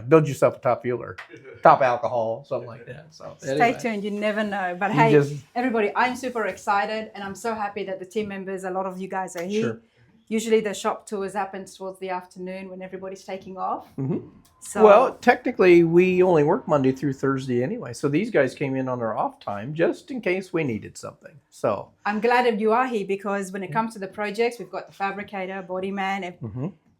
build yourself a top fuel or top alcohol, something like that. So stay tuned. You never know. But hey, everybody, I'm super excited, and I'm so happy that the team members, a lot of you guys are here. Sure. Usually the shop tours happen towards the afternoon when everybody's taking off. So, well, technically, we only work Monday through Thursday anyway. So these guys came in on their off time just in case we needed something. So I'm glad that you are here, because when it comes to the projects, we've got the fabricator, body man.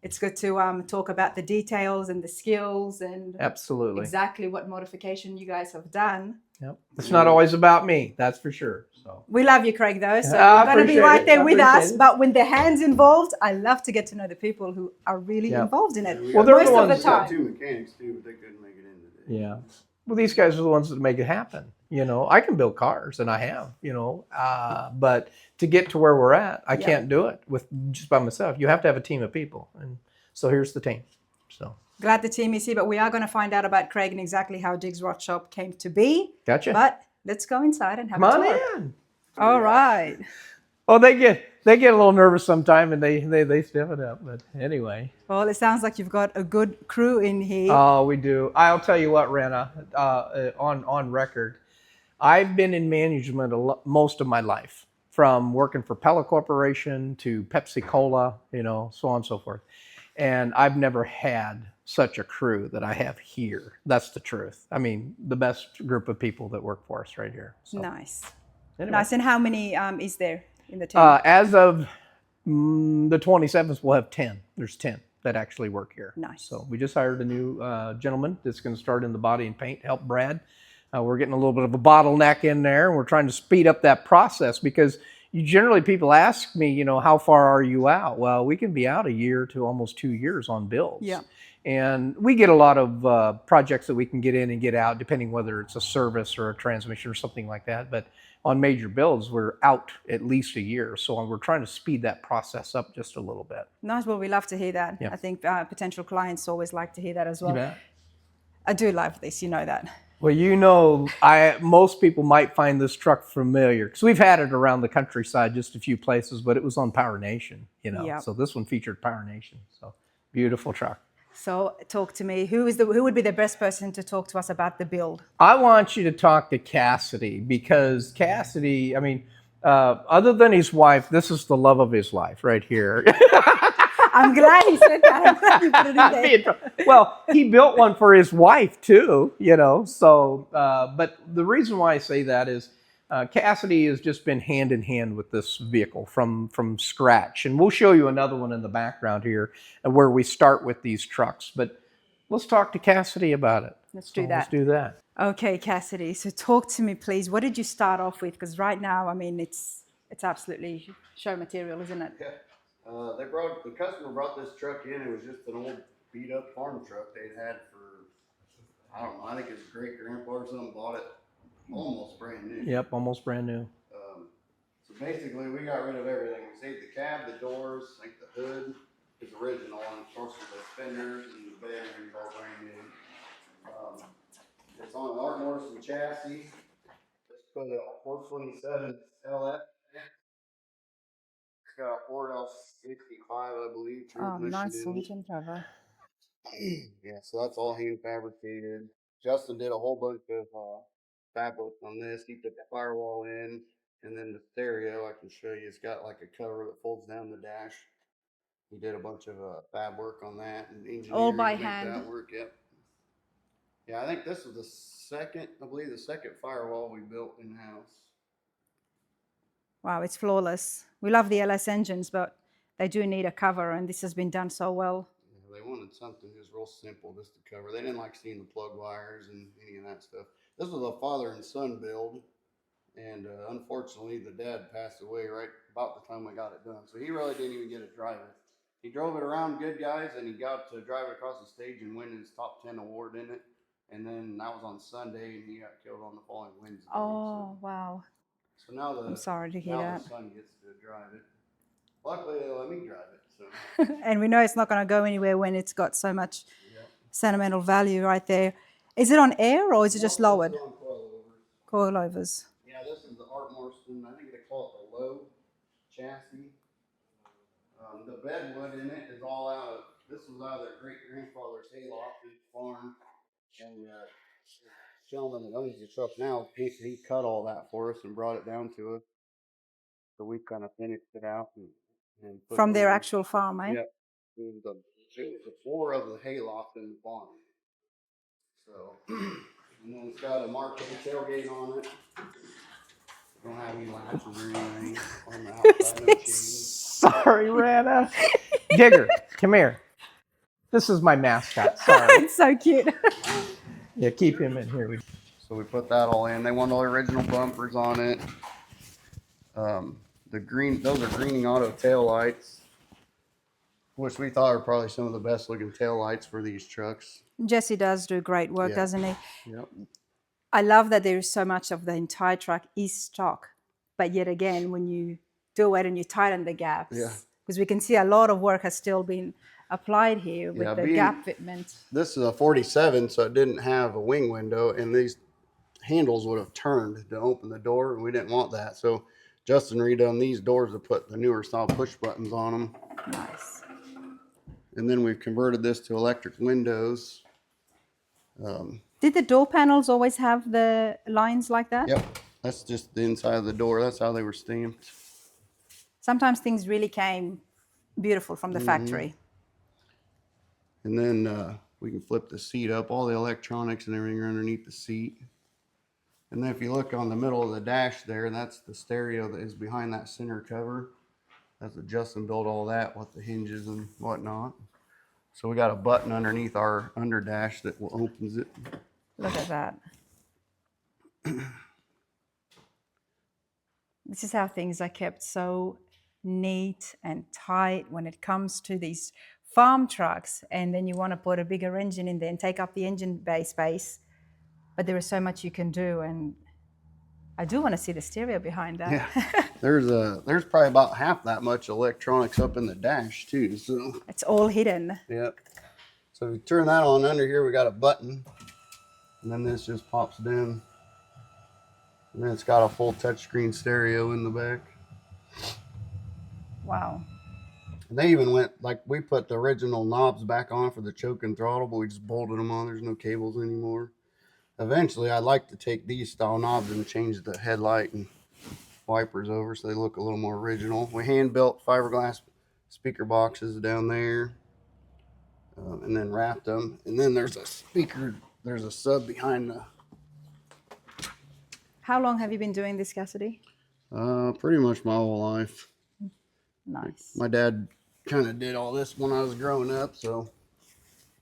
It's good to talk about the details and the skills and absolutely exactly what modification you guys have done. Yep. It's not always about me, that's for sure. So we love you, Craig, though. So you're going to be right there with us. But when the hand's involved, I love to get to know the people who are really involved in it. Well, they're most the ones, of the time. Two mechanics too, but they couldn't make it in today. Yeah. Well, these guys are the ones that make it happen. You know, I can build cars, and I have. You know, but to get to where we're at, I can't do it with just by myself. You have to have a team of people, and so here's the team. So. Glad the team is here, but we are going to find out about Craig and exactly how Diggs Rod Shop came to be. Gotcha. But let's go inside and have Come a tour. on in. All right. Oh, they get a little nervous sometime, and they step it up. But anyway. Well, it sounds like you've got a good crew in here. Oh, we do. I'll tell you what, Rana, on record, I've been in management most of my life, from working for Pella Corporation to Pepsi Cola, you know, so on and so forth. And I've never had such a crew that I have here. That's the truth. I mean, the best group of people that work for us right here. So. Nice. Anyway. Nice. And how many is there in the team? As of the 27th, we'll have 10. There's 10 that actually work here. Nice. So we just hired a new gentleman that's going to start in the body and paint, help Brad. We're getting a little bit of a bottleneck in there, and we're trying to speed up that process because people ask me, you know, how far are you out? Well, we can be out a year to almost 2 years on builds. Yeah. And we get a lot of projects that we can get in and get out, depending whether it's a service or a transmission or something like that. But on major builds, we're out at least a year. So we're trying to speed that process up just a little bit. Nice. Well, we love to hear that. Yeah. I think potential clients always like to hear that as well. You bet. I do love this. You know that. Well, you know, most people might find this truck familiar because we've had it around the countryside, just a few places, but it was on Power Nation, you know. Yep. So this one featured Power Nation. So beautiful truck. So talk to me. Who would be the best person to talk to us about the build? I want you to talk to Cassidy because Cassidy, I mean, other than his wife, this is the love of his life right here. I'm glad he said that. I'm glad you put it in there. Well, he built one for his wife too, you know. So, but the reason why I say that is Cassidy has just been hand in hand with this vehicle from scratch, and we'll show you another one in the background here, where we start with these trucks. But let's talk to Cassidy about it. Let's do that. Let's do that. Okay, Cassidy. So talk to me, please. What did you start off with? Because right now, I mean, it's absolutely show material, isn't it? Yeah. The customer brought this truck in. It was just an old beat up farm truck they'd had for, I don't know, I think his great grandpa or something bought it almost brand new. Yep, almost brand new. So basically we got rid of everything. We saved the cab, the doors, I think the hood is original, and of course the fenders and the bed and all brand new. It's on an Art Morrison chassis. Just put a 427 LF. It's got a Ford L65, I believe. Oh, nice. Yeah, so that's all hand fabricated. Justin did a whole bunch of fab work on this. He put the firewall in, and then the stereo, I can show you, it's got like a cover that folds down the dash. He did a bunch of fab work on that and engineering all by to make hand. that work. Yep. Yeah, I think this was the second firewall we built in house. Wow, it's flawless. We love the LS engines, but they do need a cover, and this has been done so well. Yeah, they wanted something just real simple just to cover. They didn't like seeing the plug wires and any of that stuff. This was a father and son build, and unfortunately the dad passed away right about the time we got it done. So he really didn't even get to drive it. He drove it around Good Guys, and he got to drive it across the stage and win his top 10 award in it. And then that was on Sunday, and he got killed on the following Wednesday. Oh, wow. So now I'm sorry to hear that. The son gets to drive it. Luckily, they let me drive it. So. And we know it's not going to go anywhere when it's got so much sentimental value right there. Is it on air or is it just lowered? It's on coilovers. Coilovers. Yeah, this is the Art Morrison. I think they call it the low chassis. The bedwood in it is all out of This was out of their great grandfather's hayloft at the farm, and the gentleman that owns the truck now, he cut all that for us and brought it down to us. So we kind of finished it out and put From it their on. actual farm, eh? Yep. It was the floor of the hayloft in the barn. So, and then it's got a Marquee tailgate on it. Don't have any latches or anything on the outside, no chains. Sorry, Rana. Digger, come here. This is my mascot. Sorry. It's so cute. Yeah, keep him in here. So we put that all in. They want all the original bumpers on it. Those are Greening Auto tail lights, which we thought are probably some of the best looking tail lights for these trucks. Jesse does do great work, Yeah. doesn't he? Yep. I love that there is so much of the entire truck is stock, but yet again, when you do it and you tighten the gaps, Yeah. because we can see a lot of work has still been applied here with Yeah, the being- gap fitment. This is a 47, so it didn't have a wing window, and these handles would have turned to open the door, and we didn't want that. So Justin redone these doors to put the newer style push buttons on them. Nice. And then we've converted this to electric windows. Did the door panels always have the lines like that? Yep, that's just the inside of the door. That's how they were stamped. Sometimes things really came beautiful from the factory. And then we can flip the seat up. All the electronics and everything are underneath the seat. And then if you look on the middle of the dash there, that's the stereo that is behind that center cover. That's what Justin built all that with the hinges and whatnot. So we got a button underneath our under dash that opens it. Look at that. This is how things are kept so neat and tight when it comes to these farm trucks. And then you want to put a bigger engine in there and take up the engine bay space. But there is so much you can do. And I do want to see the stereo behind that. Yeah. There's probably about half that much electronics up in the dash too. So It's all hidden. yep. So if you turn that on under here, we got a button. And then this just pops down. And then it's got a full touchscreen stereo in the back. Wow. And they even went, like, we put the original knobs back on for the choke and throttle, but we just bolted them on. There's no cables anymore. Eventually, I'd like to take these style knobs and change the headlight and wipers over so they look a little more original. We hand-built fiberglass speaker boxes down there. And then wrapped them. And then there's a speaker, there's a sub behind the... How long have you been doing this, Cassidy? Pretty much my whole life. Nice. My dad kind of did all this when I was growing up, so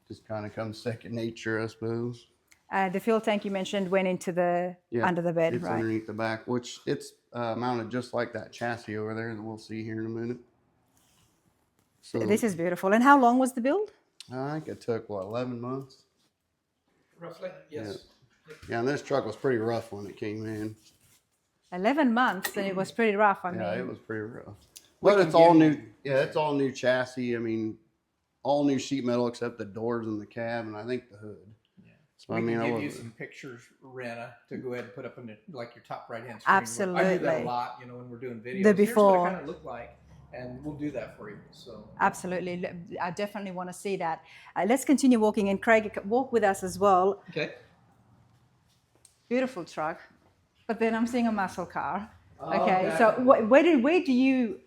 just kind of comes second nature, I suppose. The fuel tank you mentioned went into the under the bed, it's right? underneath the back, which it's mounted just like that chassis over there that we'll see here in a minute. So This is beautiful. And how long was the build? I think it took, 11 months? Roughly, yes. Yeah, and this truck was pretty rough when it came in. 11 months, and it was pretty rough. I mean, It was pretty rough. We But can it's all give new. you- Yeah, it's all new chassis. I mean, all new sheet metal except the doors and the cab, and I think the hood. So We I mean, can I give you was some pictures, Rana, to go ahead and put up in like your top right hand screen. I do that Absolutely. a lot, when we're doing videos. The Here's before. what it kind of looked like, and we'll do that for you. So absolutely. I definitely want to see that. Let's continue walking, and Craig, walk with us as well. okay. Beautiful truck, but then I'm seeing a muscle car. Oh, Okay, okay. so where do you?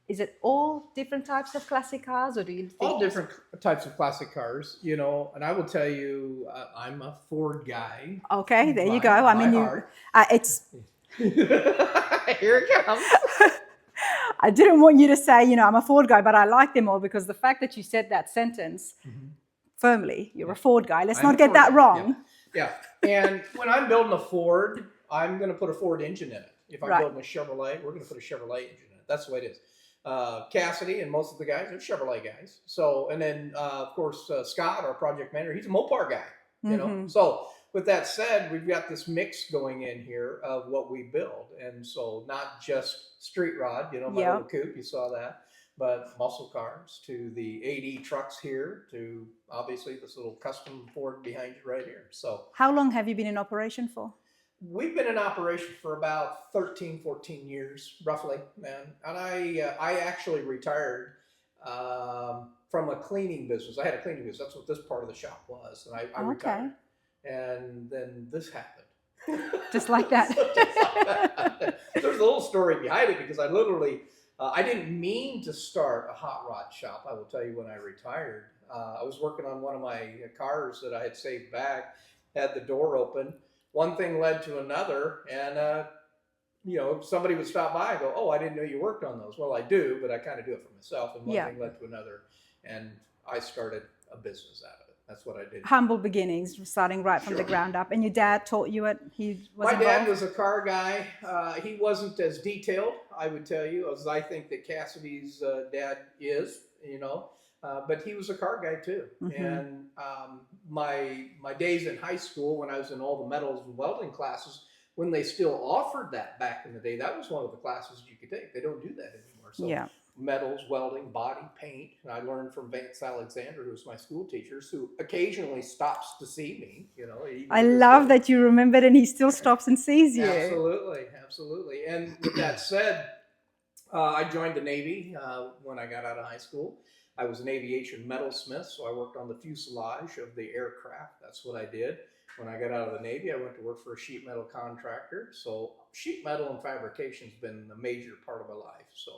Is it all different types of classic cars, or do you think All different types of classic cars, and I will tell you, I'm a Ford guy. Okay, there you By- go. I by mean, heart. it's. Here it comes. I didn't want you to say, I'm a Ford guy, but I like them all because the fact that you said that sentence firmly, you're a Ford guy. Let's I'm a not get Ford that guy, wrong. Yeah. And when I'm building a Ford, I'm going to put a Ford engine in it. If I'm Right. building a Chevrolet, we're going to put a Chevrolet engine in it. That's the way it is. Cassidy and most of the guys are Chevrolet guys. So, and then of course Scott, our project manager, he's a Mopar guy. So with that said, we've got this mix going in here of what we build, and so not just street rod, my Yep. little coupe, you saw that, but muscle cars to the AD trucks here to obviously this little custom Ford behind you right here. So How long have you been in operation for? we've been in operation for about 13, 14 years, roughly, man. And I actually retired from a cleaning business. I had a cleaning business. That's what this part of the shop was. And I retired. And then this happened. Just like that. Just like that. There's a little story behind it because I literally, I didn't mean to start a hot rod shop. I will tell you when I retired. I was working on one of my cars that I had saved back, had the door open. One thing led to another, and somebody would stop by and go, "Oh, I didn't know you worked on those." Well, I do, but I kind of do it for myself. And one thing led to another, and I started a business out of it. That's what I did. Humble beginnings, starting right from the ground up. And your dad taught you it? My dad was a car guy. He wasn't as detailed, I would tell you, as I think that Cassidy's dad is, but he was a car guy too. Mm-hmm. And my days in high school, when I was in all the metals and welding classes, when they still offered that back in the day, that was one of the classes you could take. They don't do that anymore. So metals, welding, body, paint. And I learned from Vance Alexander, who was my school teacher, who occasionally stops to see me. I love that you remembered, and he still stops and sees you. Absolutely. And with that said, I joined the Navy when I got out of high school. I was an aviation metalsmith, so I worked on the fuselage of the aircraft. That's what I did. When I got out of the Navy, I went to work for a sheet metal contractor. So sheet metal and fabrication has been a major part of my life. So,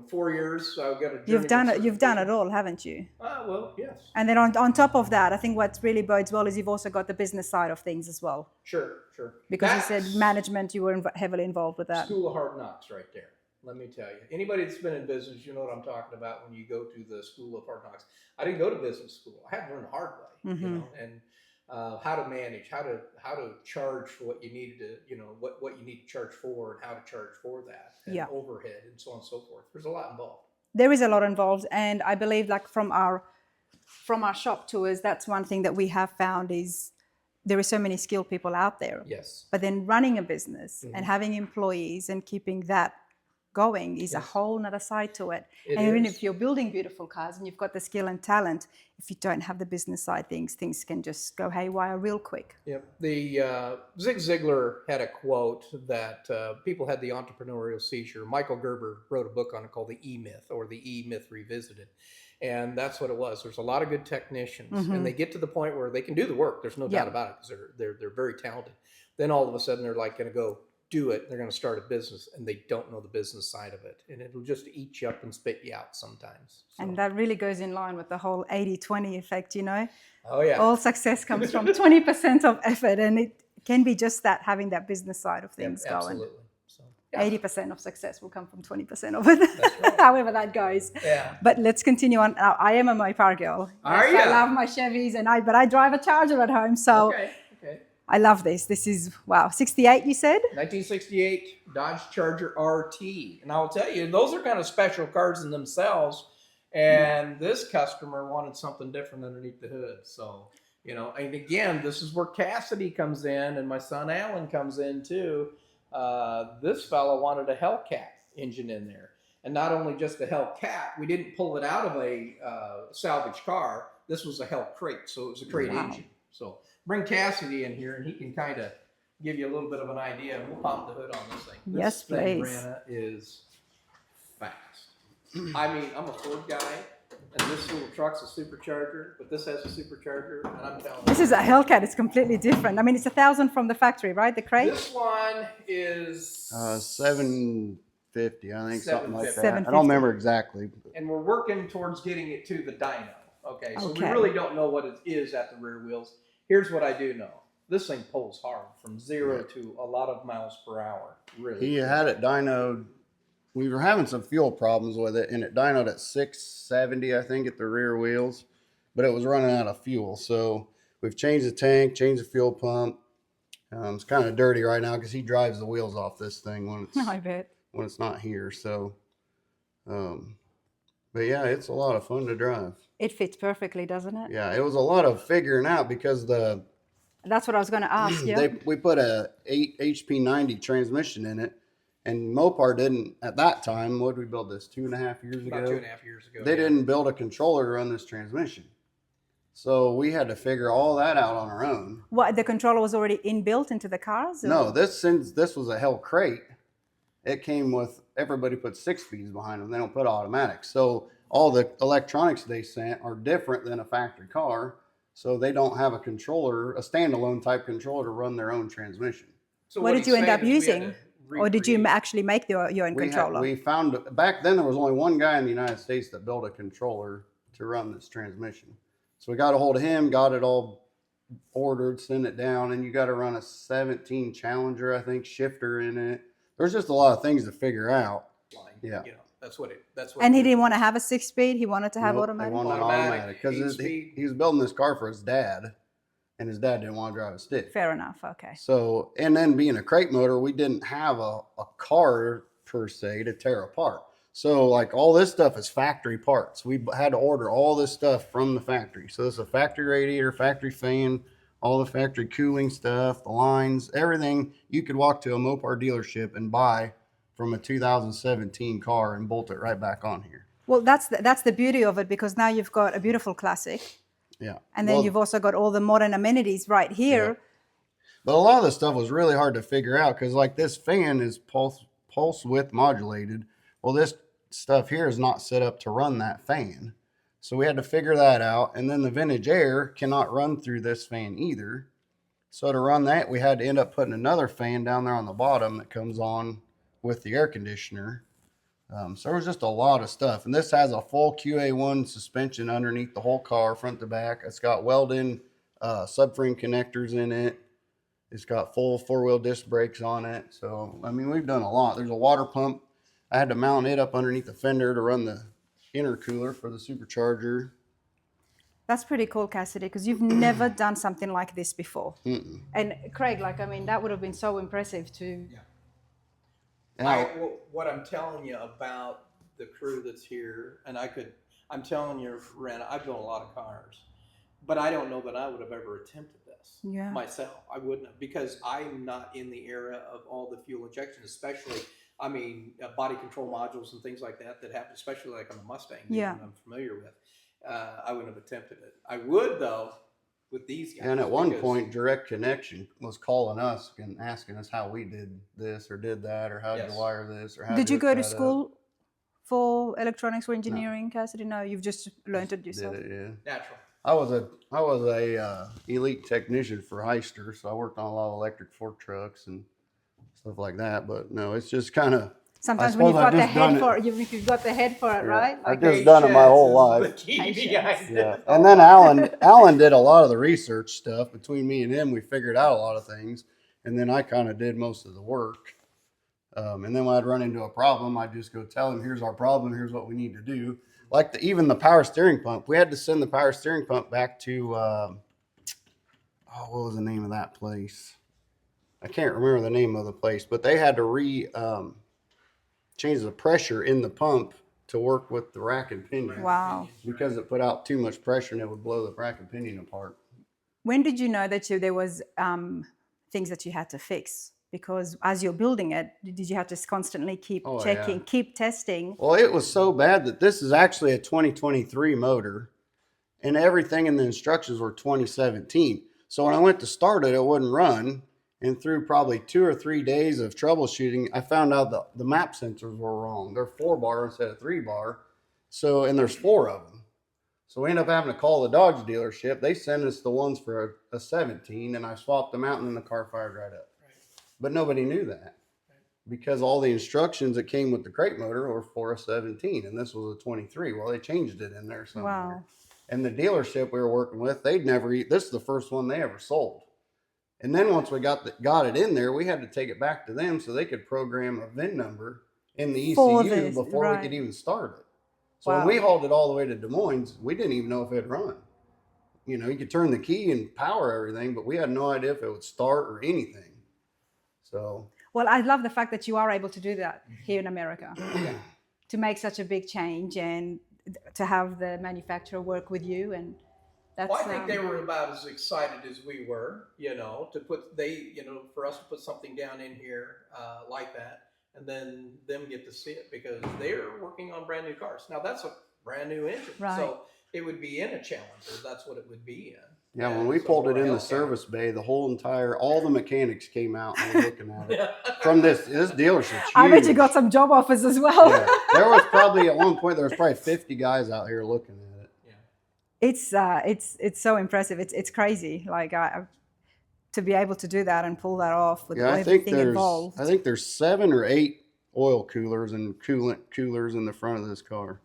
4 years, I got a You've done it all, haven't you? Well, yes. And then on top of that, I think what really bodes well is you've also got the business side of things as well. Sure. Because you said management, you were heavily involved with that. School of Hard Knocks right there. Let me tell you. Anybody that's been in business, you know what I'm talking about when you go to the School of Hard Knocks. I didn't go to business school. I had to learn the hard way, and how to manage, how to charge for what you needed to, what you need to charge for, and how to charge for that, and overhead, and so on and so forth. There's a lot involved. There is a lot involved, and I believe, like from our shop tours, that's one thing that we have found is there are so many skilled people out there. Yes. But then running a business and having employees and keeping that going is a whole nother side to it. And even if you're building beautiful cars and you've got the skill and talent, if you don't have the business side things can just go haywire real quick. Yep. The Zig Ziglar had a quote that people had the entrepreneurial seizure. Michael Gerber wrote a book on it called The E-Myth, or The E-Myth Revisited. And that's what it was. There's a lot of good technicians, and they get to the point where they can do the work. There's no doubt about it, because they're very talented. Then all of a sudden they're like going to go do it. They're going to start a business, and they don't know the business side of it, and it'll just eat you up and spit you out sometimes. So. And that really goes in line with the whole 80-20 effect. Oh yeah. All success comes from 20% of effort, and it can be just that, having that business side of things going. Absolutely. 80% of success will come from 20% of it, right. However that goes. Yeah. But let's continue on. Now, I am a Mopar girl. Are you? I love my Chevys, but I drive a Charger at home, so okay. I love this. This is, 68 you said? 1968 Dodge Charger RT. And I will tell you, those are kind of special cars in themselves. And this customer wanted something different underneath the hood. So, and again, this is where Cassidy comes in, and my son Alan comes in too. This fella wanted a Hellcat engine in there. And not only just a Hellcat, we didn't pull it out of a salvage car. This was a Hell crate, so it was a crate engine. So bring Cassidy in here, and he can kind of give you a little bit of an idea. We'll pop the hood on this thing. Yes, this thing, please. Rana, is fast. I mean, I'm a Ford guy, and this little truck's a supercharger, but this has a supercharger, and I'm telling you. This is a Hellcat. It's completely different. I mean, it's 1,000 from the factory, right? The crate? This one is... 750, I think, something like that. 750. I don't remember exactly. And we're working towards getting it to the dyno. Okay, so we really don't know what it is at the rear wheels. Here's what I do know. This thing pulls hard from 0 to a lot of miles per hour. Really. He had it dynoed. We were having some fuel problems with it, and it dynoed at 670, I think, at the rear wheels. But it was running out of fuel. So we've changed the tank, changed the fuel pump. It's kind of dirty right now because he drives the wheels off this thing when it's not here. So, but yeah, it's a lot of fun to drive. It fits perfectly, doesn't it? Yeah, it was a lot of figuring out because that's what I was going to ask you. We put a 8 HP 90 transmission in it, and Mopar didn't at that time. What did we build this 2.5 years ago? About 2.5 years ago. They didn't build a controller to run this transmission, so we had to figure all that out on our own. What, the controller was already inbuilt into the cars? Or? No, since this was a Hell crate, it came with, everybody put 6 speeds behind them. They don't put automatic. So all the electronics they sent are different than a factory car. So they don't have a controller, a standalone type controller to run their own transmission. So What did he's you end saying up is we had using? to Or did you recreate. actually make your own controller? We found, back then there was only one guy in the United States that built a controller to run this transmission. So we got a hold of him, got it all ordered, sent it down, and you got to run a 17 Challenger, I think, shifter in it. There's just a lot of things to figure out. Yeah. You know, that's what And he it didn't is. want to have a 6-speed. He wanted to have Nope, automatic. They wanted an Automatic, because 8-speed. he was building this car for his dad, and his dad didn't want to drive a stick. Fair enough. Okay. So, and then being a crate motor, we didn't have a car per se to tear apart. So like all this stuff is factory parts. We had to order all this stuff from the factory. So this is a factory radiator, factory fan, all the factory cooling stuff, the lines, everything you could walk to a Mopar dealership and buy from a 2017 car and bolt it right back on here. Well, that's the beauty of it, because now you've got a beautiful classic, Yeah. and then you've also got all the modern amenities right here. Yeah. But a lot of the stuff was really hard to figure out because like this fan is pulse width modulated. Well, this stuff here is not set up to run that fan. So we had to figure that out. And then the vintage air cannot run through this fan either. So to run that, we had to end up putting another fan down there on the bottom that comes on with the air conditioner. So there was just a lot of stuff. And this has a full QA1 suspension underneath the whole car, front to back. It's got welded subframe connectors in it. It's got full 4-wheel disc brakes on it. So, I mean, we've done a lot. There's a water pump. I had to mount it up underneath the fender to run the intercooler for the supercharger. That's pretty cool, Cassidy, because you've never done something like this before. Mm-mm. And Craig, like, I mean, that would have been so impressive to. Yeah. What I'm telling you about the crew that's here, and I'm telling you, Rana, I've built a lot of cars, but I don't know that I would have ever attempted this myself. I wouldn't have, because I'm not in the era of all the fuel injection, especially, I mean, body control modules and things like that happen, especially like on the Mustang, that I'm familiar with. I wouldn't have attempted it. I would, though, with these guys. And at one point, Direct Connection was calling us and asking us how we did this or did that, or how did you wire this, or how did you go to that school for electronics or engineering, Cassidy? No, you've just learned it yourself. Did it, yeah. Natural. I was a elite technician for Hyster, so I worked on a lot of electric fork trucks and stuff like that. But no, it's just kind of. Sometimes when you've got the head for it, you've got the head for it, right? I've just done it my whole life. Yeah. And then Alan did a lot of the research stuff. Between me and him, we figured out a lot of things. And then I kind of did most of the work. And then when I'd run into a problem, I'd just go tell him, here's our problem, here's what we need to do. Like even the power steering pump, we had to send the power steering pump back to, what was the name of that place? I can't remember the name of the place, but they had to change the pressure in the pump to work with the rack and pinion. Wow. Because it put out too much pressure and it would blow the rack and pinion apart. When did you know that there was things that you had to fix? Because as you're building it, did you have to constantly keep checking, keep testing? Well, it was so bad that this is actually a 2023 motor and everything in the instructions were 2017. So when I went to start it, it wouldn't run. And through probably 2 or 3 days of troubleshooting, I found out that the map sensors were wrong. They're 4-bar instead of 3-bar. So, and there's 4 of them. So we ended up having to call the Dodge dealership. They sent us the ones for a 17, and I swapped them out, and then the car fired right up. But nobody knew that because all the instructions that came with the crate motor were for a 17, and this was a 23. Well, they changed it in there somewhere. Wow. And the dealership we were working with, this is the first one they ever sold. And then once we got it in there, we had to take it back to them so they could program a VIN number in the ECU before we could even start it. So when we hauled it all the way to Des Moines, we didn't even know if it'd run. You know, you could turn the key and power everything, but we had no idea if it would start or anything. So. Well, I love the fact that you are able to do that here in America, to make such a big change and to have the manufacturer work with you. And that's, well, I think they were about as excited as we were, you know, for us to put something down in here like that, and then them get to see it because they're working on brand new cars. Now that's a brand new engine, so it would be in a Challenger. That's what it would be in. Yeah, when And we so pulled it we're in the Hellcat. service bay, all the mechanics came out and were looking at it. From this dealership's huge. I bet you got some job offers as well. Yeah, there was probably at one point there was probably 50 guys out here looking at it. Yeah. It's so impressive. It's crazy. Like to be able to do that and pull that off with Yeah, I think everything involved. 7 or 8 oil coolers and coolant coolers in the front of this car.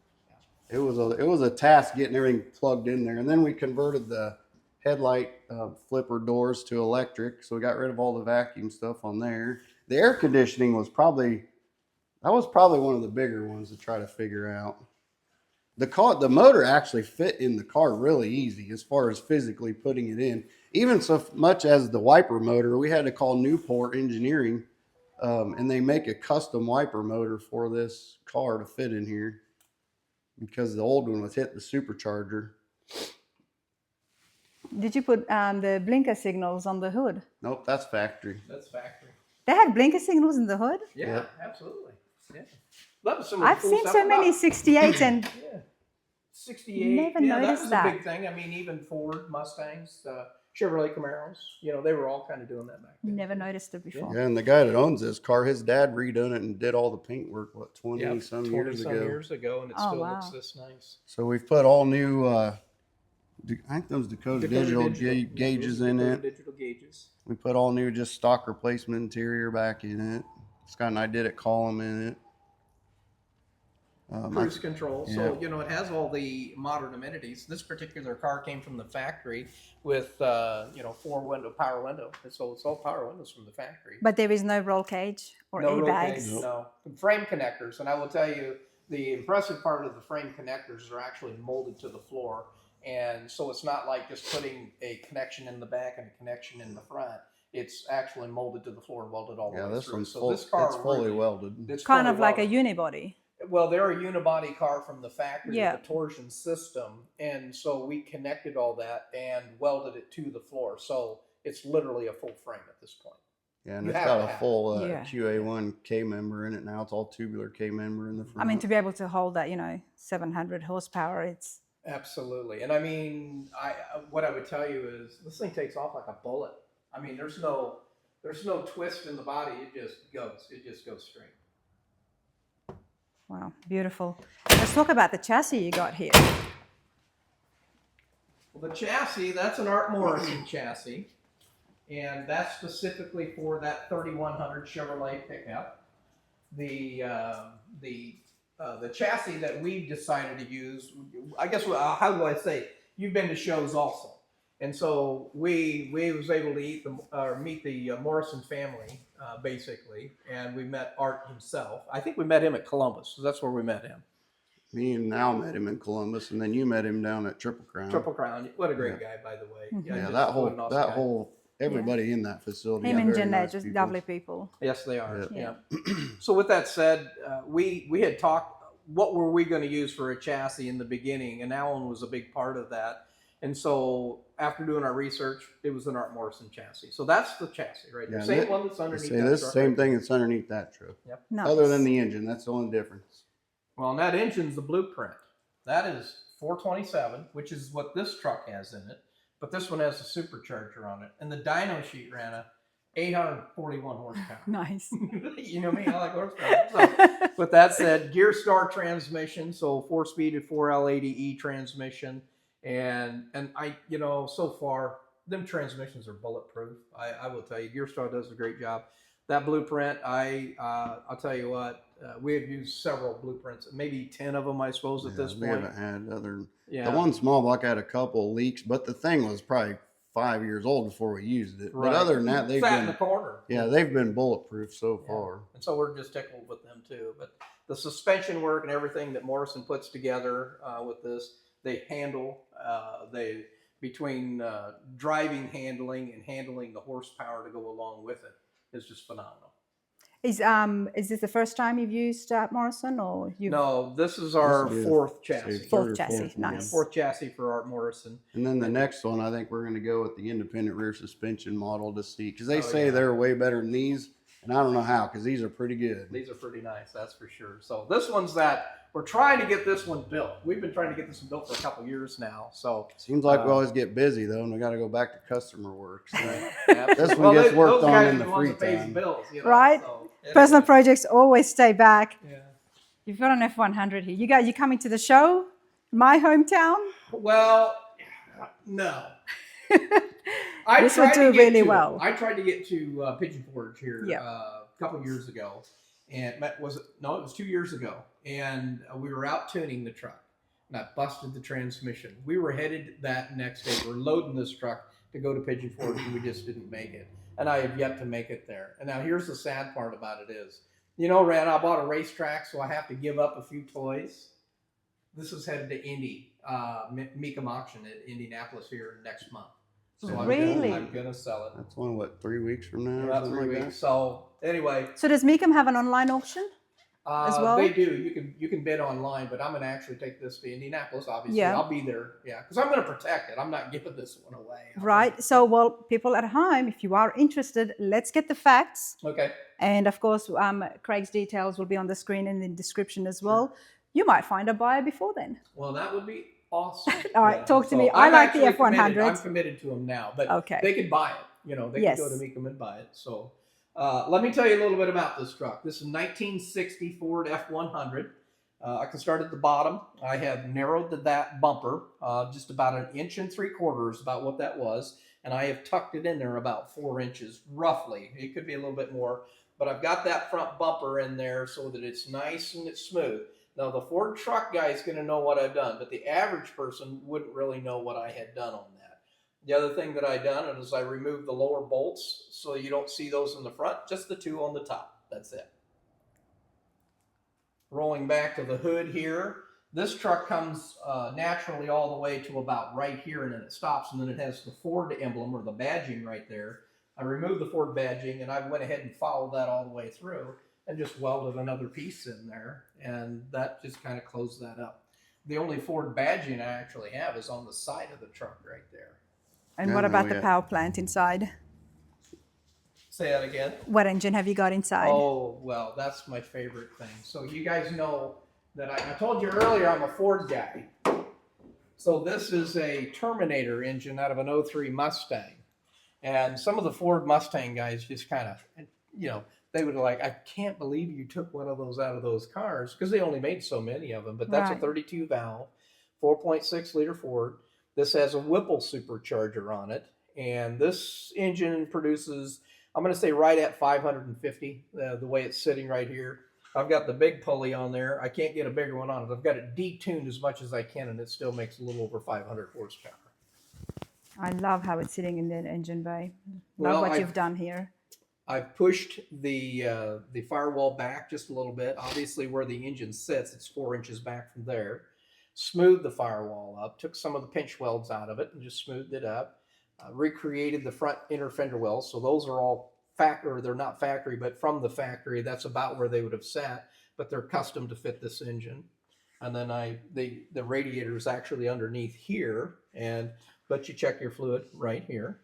It was a task getting everything plugged in there, and then we converted the headlight flipper doors to electric, so we got rid of all the vacuum stuff on there. The air conditioning was probably one of the bigger ones to try to figure out. The motor actually fit in the car really easy as far as physically putting it in. Even so much as the wiper motor, we had to call Newport Engineering, and they make a custom wiper motor for this car to fit in here because the old one was hitting the supercharger. Did you put the blinker signals on the hood? Nope, that's factory. That's factory. They have blinker signals in the hood? Yeah, Yep. absolutely. Yeah. That was some of the I've cool seen stuff so many about- 68s and Yeah. 68. Never yeah, that noticed was that. a big thing. I mean, even Ford, Mustangs, Chevrolet Camaros, they were all kind of doing that back then. never noticed it before. Yeah, and the guy that owns this car, his dad redone it and did all the paint work, 20 Yeah, some 20 years some ago. years ago, and it Oh, still wow. looks this nice. So we've put all new, I think those Dakota digital Yeah, gauges those in Dakota it. Digital gauges. We put all new, just stock replacement interior back in it. Scott and I did it column in it. Cruise control. So, yeah. it has all the modern amenities. This particular car came from the factory with, 4-window power window. So it's all power windows from the factory. But there is no roll cage or No roll airbags. cage, no. Frame connectors. And I will tell you, the impressive part of the frame connectors are actually molded to the floor. And so it's not like just putting a connection in the back and a connection in the front. It's actually molded to the floor and welded all the way this through. one's So this car it's fully really- welded. It's Kind fully of like a welded. unibody. Well, they're a unibody car from the factory Yeah. with a torsion system, and so we connected all that and welded it to the floor. So it's literally a full frame at this point. Yeah, and You it's have got to a have full Yeah. QA1 K member in it now. It's all tubular K member in the front. I mean, to be able to hold that, 700 horsepower, it's Absolutely, and I mean, what I would tell you is this thing takes off like a bullet. I mean, there's no twist in the body. It just goes straight. wow, beautiful. Let's talk about the chassis you got here. Well, the chassis, that's an Art Morrison chassis, and that's specifically for that 3100 Chevrolet pickup. The chassis that we decided to use, I guess, how do I say? You've been to shows also, and so we was able to meet the Morrison family basically, and we met Art himself. I think we met him at Columbus, so that's where we met him. Me and Al met him in Columbus, and then you met him down at Triple Crown. Triple Crown, what a great guy, by the way. Yeah, just that what an awesome guy. whole everybody in that facility. Him are and very Jeanette, nice just people. lovely people. Yes, they are. Yeah. Yeah. So with that said, we had talked. What were we going to use for a chassis in the beginning, and Alan was a big part of that. And so after doing our research, it was an Art Morrison chassis. So that's the chassis right there. Yeah, Same that- one that's underneath. Say that this truck same right thing that's underneath that truck. Yep. Nice. Other than the engine, that's the only difference. Well, and that engine's the blueprint. That is 427, which is what this truck has in it. But this one has a supercharger on it, and the dyno sheet ran a 841 horsepower. Nice. You know me, I like horsepower. So, with that said, Gear Star transmission, so 4-speed at 4L80E transmission, and I, so far them transmissions are bulletproof. I will tell you, Gear Star does a great job. That blueprint, I'll tell you what, we have used several blueprints, maybe 10 of them, I suppose, at this we point. haven't had other. Yeah, The one small block had a couple leaks, but the thing was probably 5 years old before we used it. right. But other than that, they've Sat in the been corner. they've been bulletproof so Yeah. far. And so we're just tickled with them too. But the suspension work and everything that Morrison puts together with this, they handle between driving handling and handling the horsepower to go along with it is just phenomenal. Is this the first time you've used Morrison, or you? No, this is our This is fourth say chassis. third Fourth or chassis, fourth one. nice. Fourth chassis for Art Morrison. And then the next one, I think we're going to go with the independent rear suspension model to see, because they Oh, say yeah. they're way better than these, And I don't know how, because these are pretty good. These are pretty nice, that's for sure. So this one's that we're trying to get this one built. We've been trying to get this one built for a couple years now. So Seems like we always get busy though, and we got to go back to customer work. So yeah. this one gets worked those on guys in are the the ones free that pays the time. bills, you know, Right? so, anyway. Personal projects always stay back. Yeah. You've got an F100 here. You coming to the show? My hometown? Well, no. This will do really well. I tried to get to Pigeon Forge here Yeah. a couple years ago, and it was 2 years ago, and we were out tuning the truck, and I busted the transmission. We were headed that next day. We're loading this truck to go to Pigeon Forge, and we just didn't make it. And I have yet to make it there. And now here's the sad part about it is, you know, Rana, I bought a racetrack, so I have to give up a few toys. This is headed to Indy, Mecum auction at Indianapolis here next month. So Really? I'm gonna sell it. That's one, what, 3 weeks from now? or About something 3 like weeks. So anyway, So does Mecum have an online auction? As well? they do. You can bid online, but I'm gonna actually take this to Indianapolis. Obviously, Yeah. I'll be there. Yeah, because I'm gonna protect it. I'm not giving this one away. Right. So, well, people at home, if you are interested, let's get the facts. Okay. And of course, Craig's details will be on the screen and in the description as well. You might find a buyer before then. Well, that would be awesome. All right, talk to me. I I'm like the actually committed. F100s. I'm committed to them now, but Okay. they could buy it. You know, they Yes. could go to Mecum and buy it. So let me tell you a little bit about this truck. This is a 1960 Ford F100. I can start at the bottom. I have narrowed that bumper just about 1.75 inches, about what that was. And I have tucked it in there about 4 inches, roughly. It could be a little bit more. But I've got that front bumper in there so that it's nice and it's smooth. Now, the Ford truck guy is going to know what I've done, but the average person wouldn't really know what I had done on that. The other thing that I done is I removed the lower bolts so you don't see those in the front, just the 2 on the top. That's it. Rolling back to the hood here, this truck comes naturally all the way to about right here, and then it stops, and then it has the Ford emblem or the badging right there. I removed the Ford badging, and I went ahead and followed that all the way through and just welded another piece in there, and that just kind of closed that up. The only Ford badging I actually have is on the side of the truck right there. And what about the power plant inside? Say that again. What engine have you got inside? Oh, well, that's my favorite thing. So you guys know that I told you earlier I'm a Ford guy. So this is a Terminator engine out of an 03 Mustang. And some of the Ford Mustang guys just kind of, you know, they would like, I can't believe you took one of those out of those cars, because they only made so many of them. But that's Right. a 32 valve, 4.6 liter Ford. This has a Whipple supercharger on it. And this engine produces, I'm going to say right at 550, the way it's sitting right here. I've got the big pulley on there. I can't get a bigger one on it. I've got it detuned as much as I can, and it still makes a little over 500 horsepower. I love how it's sitting in the engine bay. Well, Love what you've done here. I've pushed the firewall back just a little bit. Obviously, where the engine sits, it's 4 inches back from there. Smoothed the firewall up, took some of the pinch welds out of it and just smoothed it up. Recreated the front inner fender wells, so those are all factory. They're not factory, but from the factory, that's about where they would have sat, but they're custom to fit this engine. And then the radiator is actually underneath here, but you check your fluid right here.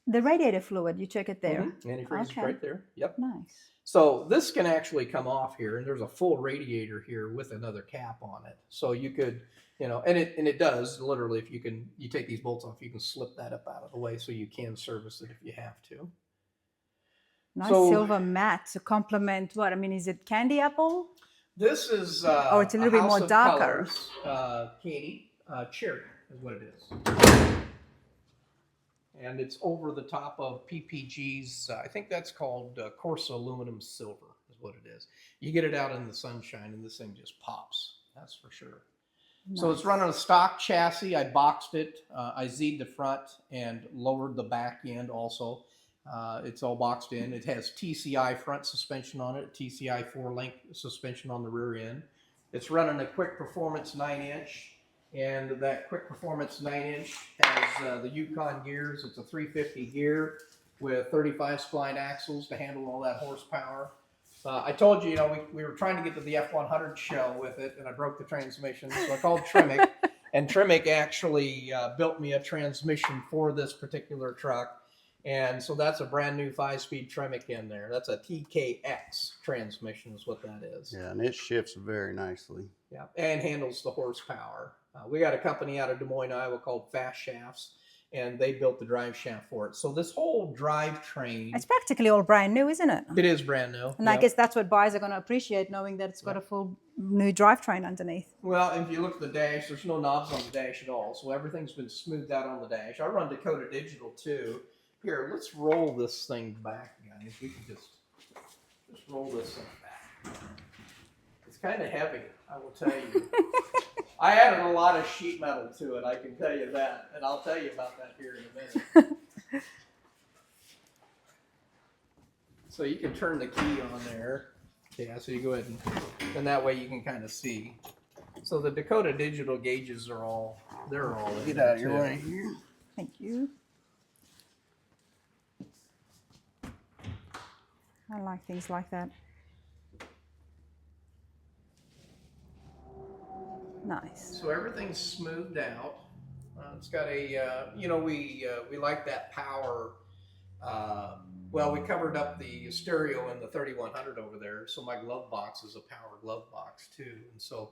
The radiator fluid, you check it there. Mm-hmm. Antifreeze is right there. Yep. Nice. So this can actually come off here, and there's a full radiator here with another cap on it. So you could, you know, and it does literally. If you take these bolts off, you can slip that up out of the way, so you can service it if you have to. Nice So- silver matte to complement what? I mean, is it candy apple? This is It's a little bit house more of darker. colors, candy cherry is what it is. And it's over the top of PPG's, I think that's called Corsa Aluminum Silver is what it is. You get it out in the sunshine and this thing just pops, that's for sure. So it's running a stock chassis. I boxed it. I Z'd the front and lowered the back end also. It's all boxed in. It has TCI front suspension on it, TCI 4-link suspension on the rear end. It's running a Quick Performance 9-inch. And that Quick Performance 9-inch has the Yukon gears. It's a 350 gear with 35 spline axles to handle all that horsepower. I told you, we were trying to get to the F100 show with it, and I broke the transmission. So I called Tremec, and Tremec actually built me a transmission for this particular truck. And so that's a brand new 5-speed Tremec in there. That's a TKX transmission is what that is. Yeah, and it shifts very nicely. Yeah, and handles the horsepower. We got a company out of Des Moines, Iowa called Fast Shafts, and they built the drive shaft for it. So this whole drivetrain, It's practically all brand new, isn't it? it is brand new. And I guess that's what buyers are going to appreciate, knowing that it's got a full new drivetrain underneath. Well, if you look at the dash, there's no knobs on the dash at all. So everything's been smoothed out on the dash. I run Dakota Digital too. Here, let's roll this thing back, guys. We can just roll this thing back. It's kind of heavy, I will tell you. I added a lot of sheet metal to it, I can tell you that. And I'll tell you about that here in a minute. So you can turn the key on there. Yeah, so you go ahead and that way you can kind of see. So the Dakota Digital gauges are all, they're all in Get there out of your too. way here. Thank you. I like things like that. Nice. So everything's smoothed out. It's got a, you know, we like that power. Well, we covered up the stereo in the 3100 over there, so my glove box is a power glove box too. And so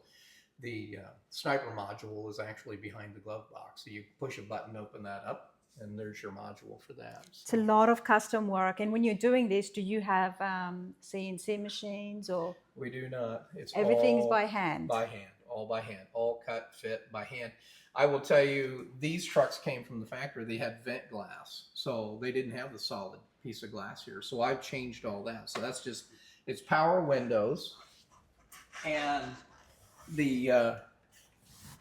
the sniper module is actually behind the glove box. So you push a button, open that up, and there's your module for that. So It's a lot of custom work. And when you're doing this, do you have CNC machines or? we do not. It's Everything's all by hand. By hand, all by hand, all cut, fit by hand. I will tell you, these trucks came from the factory. They had vent glass, so they didn't have the solid piece of glass here. So I've changed all that. So that's just, it's power windows, and the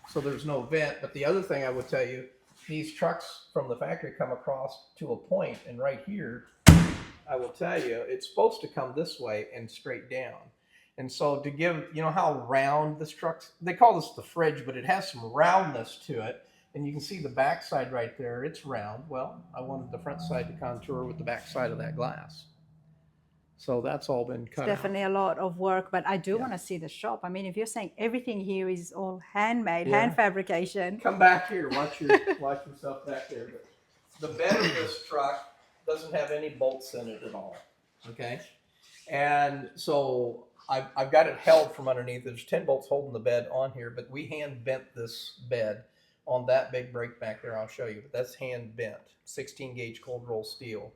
so there's no vent. But the other thing I would tell you, these trucks from the factory come across to a point, and right here, I will tell you, it's supposed to come this way and straight down. And so to give, you know how round this truck's, they call this the fridge, but it has some roundness to it. And you can see the back side right there, it's round. Well, I wanted the front side to contour with the back side of that glass. So that's all been cut out. Definitely a lot of work, but I do want to see the shop. I mean, if you're saying everything here is all handmade, hand fabrication. Come back here, watch yourself back there. But the bed of this truck doesn't have any bolts in it at all, okay? And so I've got it held from underneath. There's 10 bolts holding the bed on here, but we hand bent this bed on that big brake back there. I'll show you, but that's hand bent, 16 gauge cold roll steel,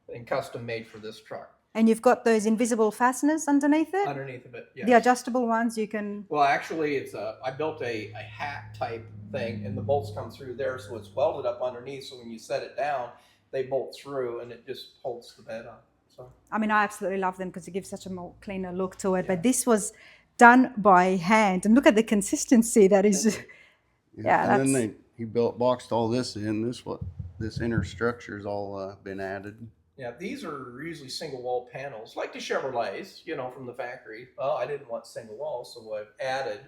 and custom made for this truck. And you've got those invisible fasteners underneath it? Underneath of it, yes. The adjustable ones you can... Well, actually, it's I built a hat type thing, and the bolts come through there, so it's welded up underneath. So when you set it down, they bolt through, and it just holds the bed up. So I mean, I absolutely love them because it gives such a more cleaner look to it. But this was done by hand, and look at the consistency that is. Yeah, and then he boxed all this in. This inner structure's all been added. yeah, these are usually single wall panels, like the Chevrolets, you know, from the factory. Well, I didn't want single wall, so I've added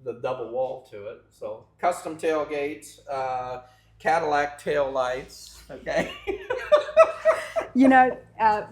the double wall to it. So custom tailgates, Cadillac tail lights. Okay. You know,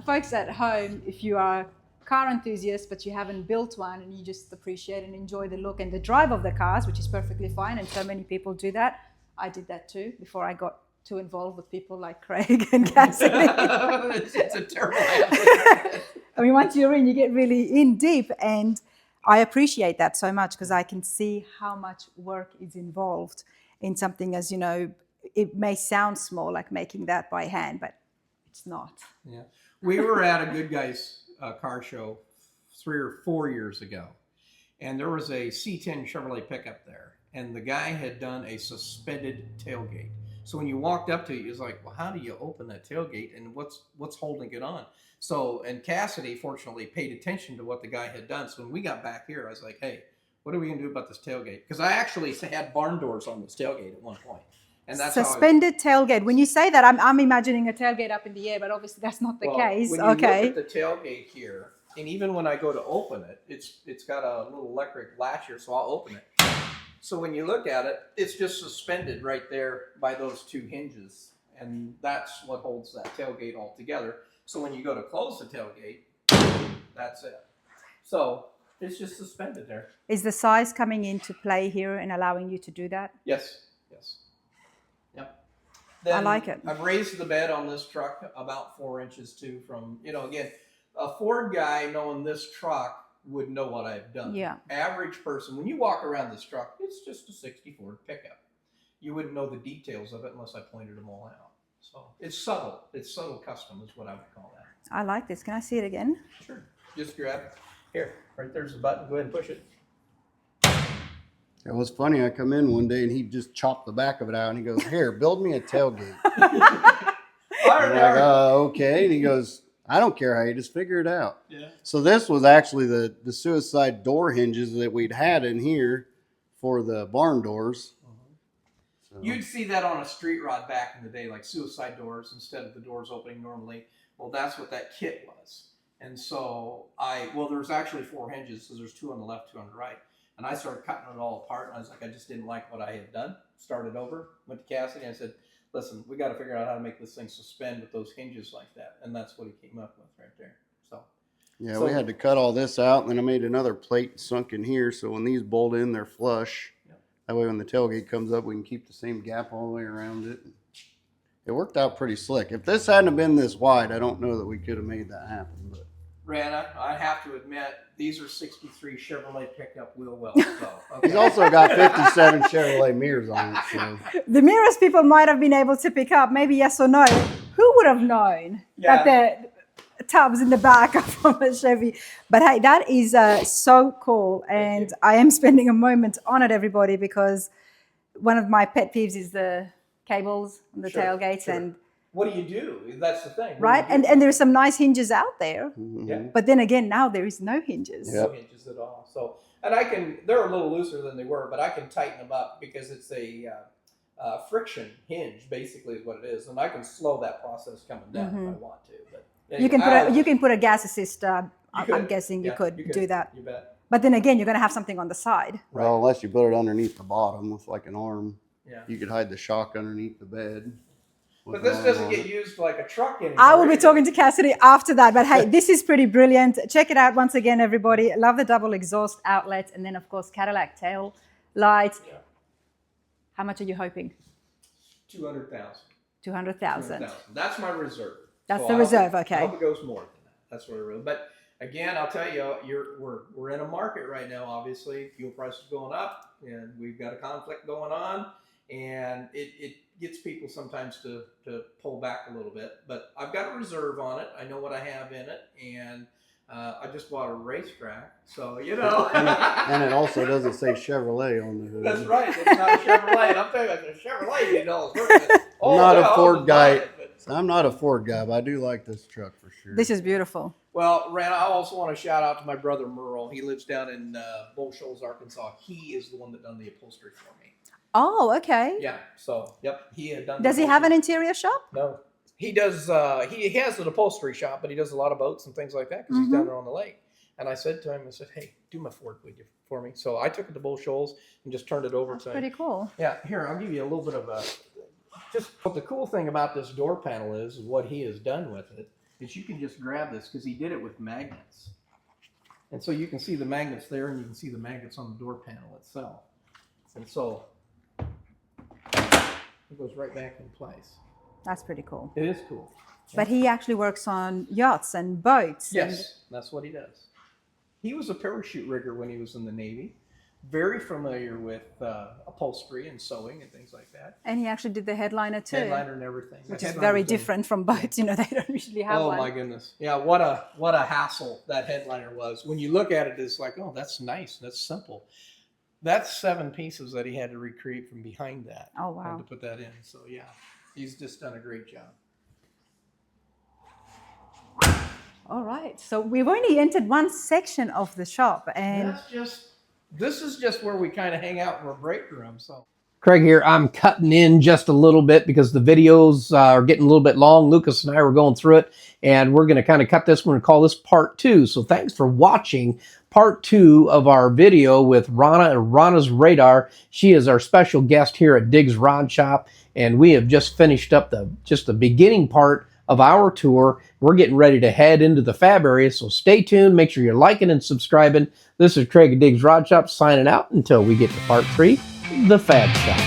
folks at home, if you are a car enthusiast but you haven't built one and you just appreciate and enjoy the look and the drive of the cars, which is perfectly fine, and so many people do that. I did that too before I got too involved with people like Craig and Cassidy. It's a terrible habit. I mean, once you're in, you get really in deep, and I appreciate that so much because I can see how much work is involved in something. As you know, it may sound small, like making that by hand, but it's not. Yeah, we were at a Good Guys car show 3 or 4 years ago, and there was a C10 Chevrolet pickup there, and the guy had done a suspended tailgate. So when you walked up to it, he was like, well, how do you open that tailgate, and what's holding it on? So, and Cassidy fortunately paid attention to what the guy had done. So when we got back here, I was like, hey, what are we gonna do about this tailgate? Because I actually had barn doors on this tailgate at one point. And that's suspended tailgate. When you say that, I'm imagining a tailgate up in the air, but obviously that's not the case. When you look at the tailgate here, and even when I go to open it, it's got a little electric latch here, so I'll open it. So when you look at it, it's just suspended right there by those two hinges, and that's what holds that tailgate all together. So when you go to close the tailgate, that's it. So it's just suspended there. Is the size coming into play here and allowing you to do that? Yes. Yes. Yep. Then I like it. I've raised the bed on this truck about 4 inches too. From again, a Ford guy knowing this truck would know what I've done. Yeah. Average person, when you walk around this truck, it's just a 60 Ford pickup. You wouldn't know the details of it unless I pointed them all out. So it's subtle. It's subtle custom is what I would call that. I like this. Can I see it again? Sure. Just grab it. Here, right there's the button. Go ahead and push it. It was funny. I come in one day and he just chopped the back of it out and he goes, "Here, build me a tailgate." I'm like, okay. And he goes, "I don't care how you just figure it out." Yeah. So this was actually the suicide door hinges that we'd had in here for the barn doors. So. You'd see that on a street rod back in the day, like suicide doors instead of the doors opening normally. Well, that's what that kit was. And so there's actually 4 hinges, so there's 2 on the left, 2 on the right. And I started cutting it all apart, and I was like, I just didn't like what I had done. Started over, went to Cassidy, and I said, listen, we got to figure out how to make this thing suspend with those hinges like that. And that's what he came up with right there. So we had to cut all this out, and then I made another plate sunk in here, so when these bolt in, they're flush. Yep. That way when the tailgate comes up, we can keep the same gap all the way around it. It worked out pretty slick. If this hadn't been this wide, I don't know that we could have made that happen. But Rana, I have to admit, these are 63 Chevrolet pickup wheel wells. So, okay. he's also got 57 Chevrolet mirrors on it. So. The mirrors people might have been able to pick up, maybe yes or no. Who would have known that the tubs in the back are from a Chevy? But hey, that is so cool. And I am spending a moment on it, everybody, because one of my pet peeves is the cables on the tailgates. Sure. And what do you do? That's the thing. right? And there's some nice hinges out there. Mm-hmm. Yeah. But then again, now there is no hinges. Yep. No hinges at all. So, and they're a little looser than they were, but I can tighten them up because it's a friction hinge, basically, is what it is, and I can slow that process coming down if I want to. But anyway, you can put a gas assist. I'm guessing you Yeah, could do that. You bet. But then again, you're going to have something on the side. Well, unless you put it underneath the bottom with like an arm. Yeah. You could hide the shock underneath the bed. But this doesn't get used like a truck anymore. I will be talking to Cassidy after that. But hey, this is pretty brilliant. Check it out once again, everybody. Love the double exhaust outlet. And then, of course, Cadillac tail lights. Yeah. How much are you hoping? 200,000. 200,000. That's my reserve. That's So the I reserve, I okay. hope it goes more than that. That's what I really. But again, I'll tell you, we're in a market right now. Obviously, fuel prices going up, and we've got a conflict going on, and it gets people sometimes to pull back a little bit. But I've got a reserve on it. I know what I have in it, and I just bought a racetrack, so and it also doesn't say Chevrolet on the hood. That's right. It's not a Chevrolet. And I'm telling you, it's a Chevrolet. You know, it's worth it. I'm not a Ford guy. It, I'm not a Ford guy, but I do like this truck for sure. This is beautiful. Well, Rana, I also want to shout out to my brother Merle. He lives down in Bull Shoals, Arkansas. He is the one that done the upholstery for me. Oh, okay. Yeah. So, yep, he had done. Does he have an interior shop? No, he does. He has an upholstery shop, but he does a lot of boats and things like that because he's down there on the lake. And I said to him, I said, "Hey, do my Ford for me." So I took it to Bull Shoals and just turned it over to him. Pretty cool. Yeah, here, I'll give you a little bit of a, just what the cool thing about this door panel is what he has done with it, is you can just grab this because he did it with magnets. And so you can see the magnets there and you can see the magnets on the door panel itself. And so it goes right back in place. That's pretty cool. It is cool. But he actually works on yachts and boats. Yes, that's what he does. He was a parachute rigger when he was in the Navy. Very familiar with upholstery and sewing and things like that. And he actually did the headliner too. Headliner and everything. Which is very different from boats. You know, they don't usually have one. Oh my goodness. Yeah, what a hassle that headliner was. When you look at it, it's like, oh, that's nice. That's simple. That's 7 pieces that he had to recreate from behind that. Oh, wow. And to put that in. So yeah, he's just done a great job. All right. So we've only entered one section of the shop, and This is just where we kind of hang out in our break room. So, Craig here. I'm cutting in just a little bit because the videos are getting a little bit long. Lucas and I were going through it, and we're going to kind of cut this one and call this part 2. So thanks for watching part 2 of our video with Rana and Rana's Radar. She is our special guest here at Diggs Rod Shop, and we have just finished up the beginning part of our tour. We're getting ready to head into the fab area, so stay tuned. Make sure you're liking and subscribing. This is Craig at Diggs Rod Shop signing out until we get to part 3, the Fab Shop.